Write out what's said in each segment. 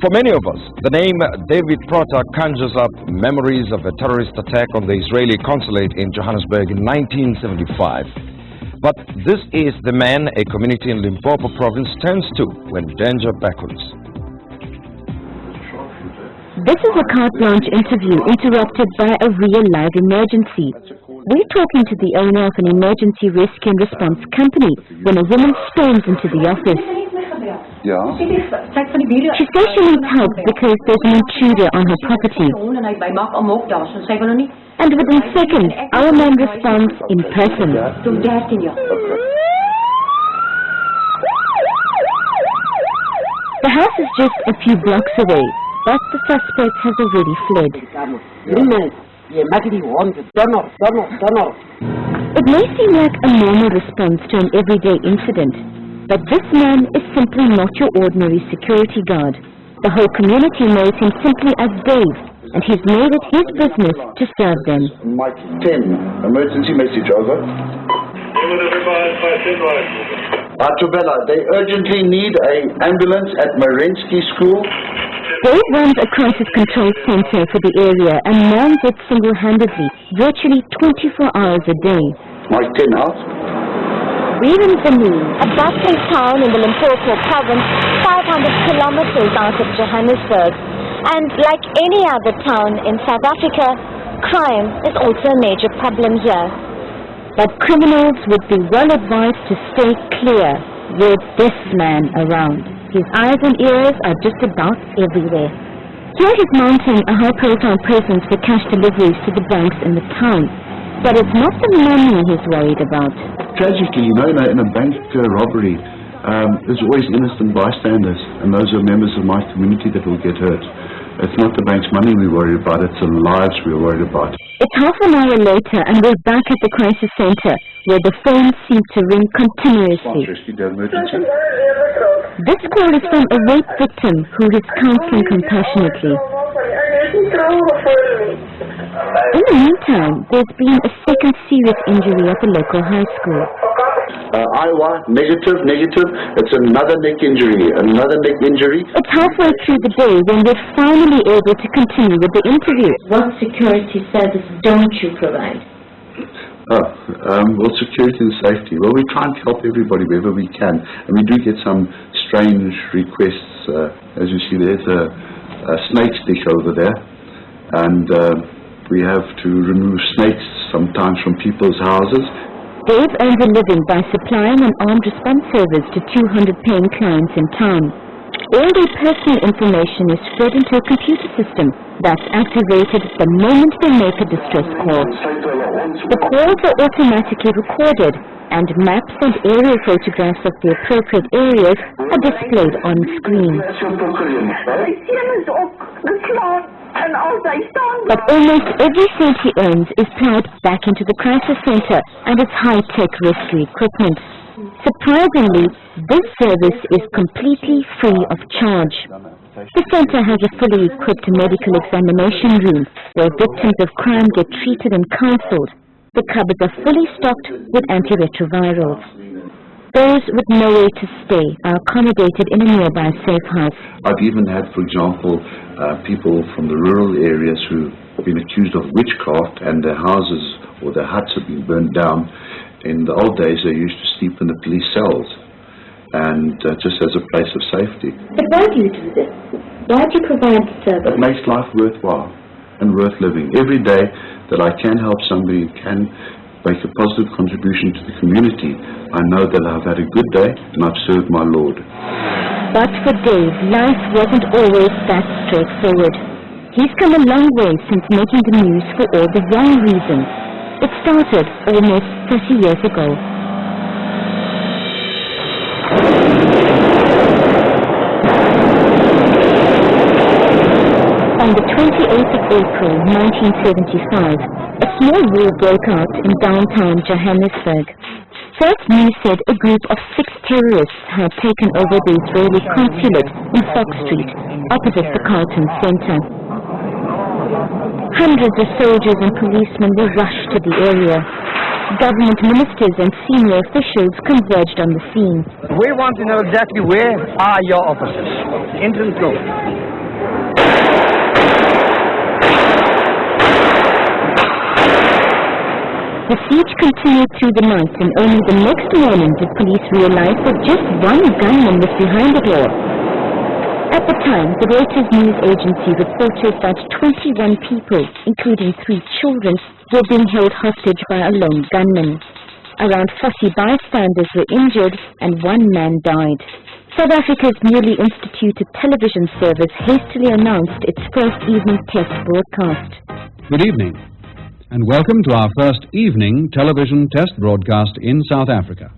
For many of us, the name David Protter conjures up memories of a terrorist attack on the Israeli consulate in Johannesburg in 1975. But this is the man a community in Limpopo province turns to when danger beckons. This is a carte blanche interview interrupted by a real-life emergency. We're talking to the owner of an emergency rescue and response company when a woman storms into the office. Yeah. She says she needs help because there's an intruder on her property. And within seconds, our man responds in person. The house is just a few blocks away, but the suspect has already fled. It may seem like a normal response to an everyday incident, but this man is simply not your ordinary security guard. The whole community knows him simply as Dave, and he's made it his business to serve them. Mike 10, emergency message, over. Tubella, they urgently need an ambulance at Marensky School. Dave runs a crisis control center for the area and mans it single-handedly, virtually 24 hours a day. Mike 10 out. We're in Benin, a bustling town in the Limpopo province, 500 kilometers out of Johannesburg. And like any other town in South Africa, crime is also a major problem here. But criminals would be well advised to stay clear with this man around. His eyes and ears are just about everywhere. Here he's mounting a high-profile presence for cash deliveries to the banks in the town. But it's not the money he's worried about. Tragically, in a bank robbery, there's always innocent bystanders, and those are members of my community that will get hurt. It's not the bank's money we're worried about, it's the lives we're worried about. It's half an hour later and we're back at the crisis center, where the phones seem to ring continuously. This call is from a rape victim who is counseling compassionately. In the meantime, there's been a second serious injury at the local high school. Iowa, negative. It's another neck injury. It's halfway through the day when we're finally able to continue with the interview. What security service don't you provide? Well, security and safety. Well, we try and help everybody wherever we can. And we do get some strange requests. As you see, there's a snake stick over there. And we have to remove snakes sometimes from people's houses. Dave earns a living by supplying an armed response service to 200 paying clients in town. All their personal information is fed into a computer system that's activated the moment they make a distress call. The calls are automatically recorded, and maps and aerial photographs of the appropriate areas are displayed on screen. But almost every cent he earns is plowed back into the crisis center and its high-tech rescue equipment. Surprisingly, this service is completely free of charge. The center has a fully equipped medical examination room where victims of crime get treated and counseled. The cupboards are fully stocked with antiretrovirals. Those with nowhere to stay are accommodated in a nearby safe house. I've even had, for example, people from the rural areas who've been accused of witchcraft and their houses or their huts have been burned down. In the old days, they used to sleep in the police cells, and just as a place of safety. But why do you do this? Why do you provide the service? It makes life worthwhile and worth living. Every day that I can help somebody, can make a positive contribution to the community, I know that I've had a good day and I've served my Lord. But for Dave, life wasn't always that straightforward. He's come a long way since making the news for all the wrong reasons. It started almost 30 years ago. On the 28th of April, 1975, a small war broke out in downtown Johannesburg. First news said a group of 6 terrorists had taken over the Israeli consulate in Fox Street, opposite the Carlton Center. Hundreds of soldiers and policemen were rushed to the area. Government ministers and senior officials converged on the scene. We want to know exactly where are your officers. Entrance go. The siege continued through the night, and only the next morning did police realize that just one gunman was behind it all. At the time, the Reuters news agency reported that 21 people, including 3 children, were being held hostage by a lone gunman. Around 40 bystanders were injured and 1 man died. South Africa's newly instituted television service hastily announced its first evening test broadcast. Good evening, and welcome to our first evening television test broadcast in South Africa.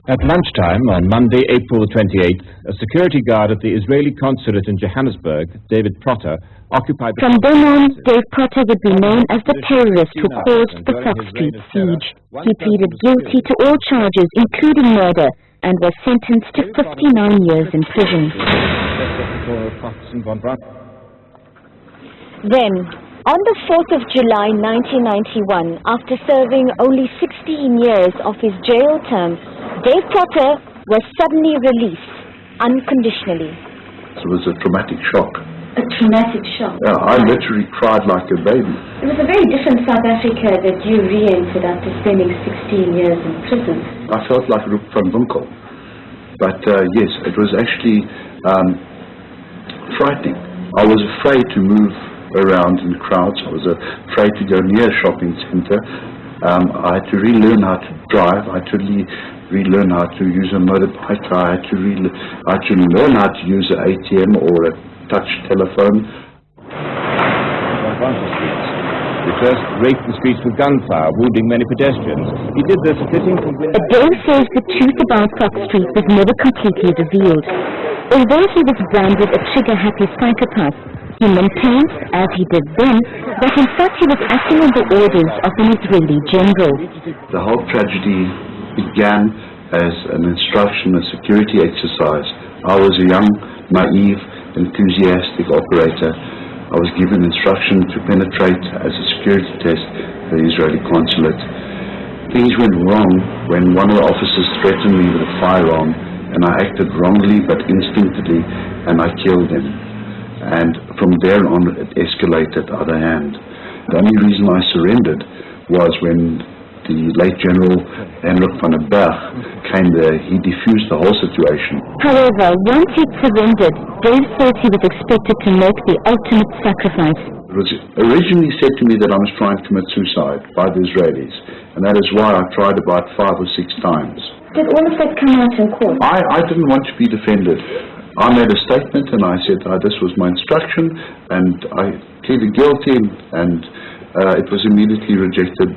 At lunchtime on Monday, April 28th, a security guard at the Israeli consulate in Johannesburg, David Protter, occupied the... From then on, Dave Protter would be known as the terrorist who caused the Fox Street siege. He pleaded guilty to all charges, including murder, and was sentenced to 59 years in prison. Then, on the 4th of July 1991, after serving only 16 years of his jail term, Dave Protter was suddenly released, unconditionally. It was a traumatic shock. A traumatic shock? Yeah, I literally cried like a baby. It was a very different South Africa that you re-entered after spending 16 years in prison. I felt like Rupert van Winkle. But yes, it was actually frightening. I was afraid to move around in crowds. I was afraid to go near a shopping center. I had to relearn how to drive. I had to relearn how to use a motorbike. I had to learn how to use an ATM or a touch telephone. He first raped the streets with gunfire, wounding many pedestrians. He did this flitting from window... But Dave says the truth about Fox Street was never completely revealed. Although he was branded a trigger-happy psychopath, he maintains, as he did then, that in fact he was acting on the orders of an Israeli general. The whole tragedy began as an instruction, a security exercise. I was a young, naive, enthusiastic operator. I was given instruction to penetrate as a security test the Israeli consulate. Things went wrong when one of the officers threatened me with a firearm, and I acted wrongly but instinctively, and I killed him. And from there on it escalated out of hand. The only reason I surrendered was when the late General Hendrik van der Berg came there. He diffused the whole situation. However, once he'd surrendered, Dave says he was expected to make the ultimate sacrifice. It was originally said to me that I was trying to commit suicide by the Israelis, and that is why I tried about 5 or 6 times. Did all of that come out in court? I didn't want to be defended. I made a statement and I said this was my instruction, and I pleaded guilty, and it was immediately rejected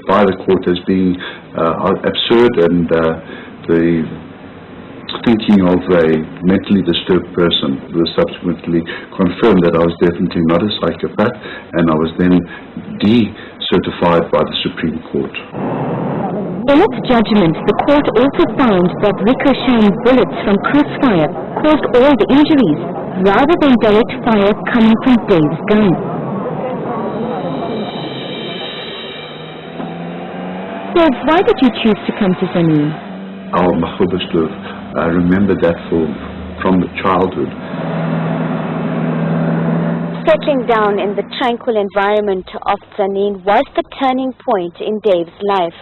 by the court as being absurd and the thinking of a mentally disturbed person. It was subsequently confirmed that I was definitely not a psychopath, and I was then decertified by the Supreme Court. In its judgment, the court also found that ricocheting bullets from crossfire caused all the injuries, rather than direct fire coming from Dave's gun. Dave, why did you choose to come to Zanin? Oh, my goodness, I remember that from childhood. Settling down in the tranquil environment of Zanin was the turning point in Dave's life.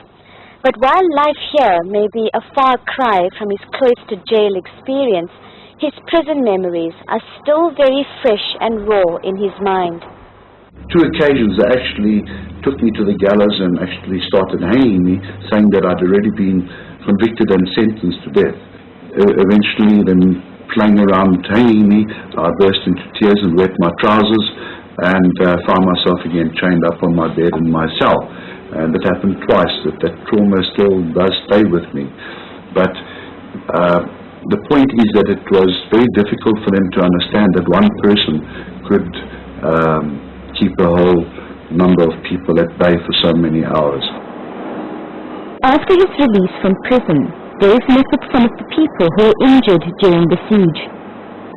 But while life here may be a far cry from his cloistered jail experience, his prison memories are still very fresh and raw in his mind. 2 occasions they actually took me to the gallows and actually started hanging me, saying that I'd already been convicted and sentenced to death. Eventually, then playing around hanging me, I burst into tears and wet my trousers, and found myself again chained up on my bed in my cell. And it happened twice. That trauma still does stay with me. But the point is that it was very difficult for them to understand that one person could keep a whole number of people at bay for so many hours. After his release from prison, they've met with some of the people who were injured during the siege.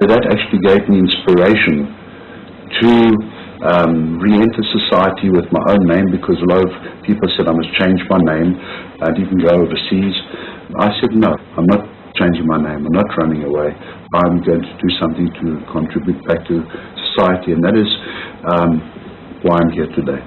That actually gave me inspiration to re-enter society with my own name, because a lot of people said I must change my name and even go overseas. I said no, I'm not changing my name, I'm not running away. I'm going to do something to contribute back to society, and that is why I'm here today.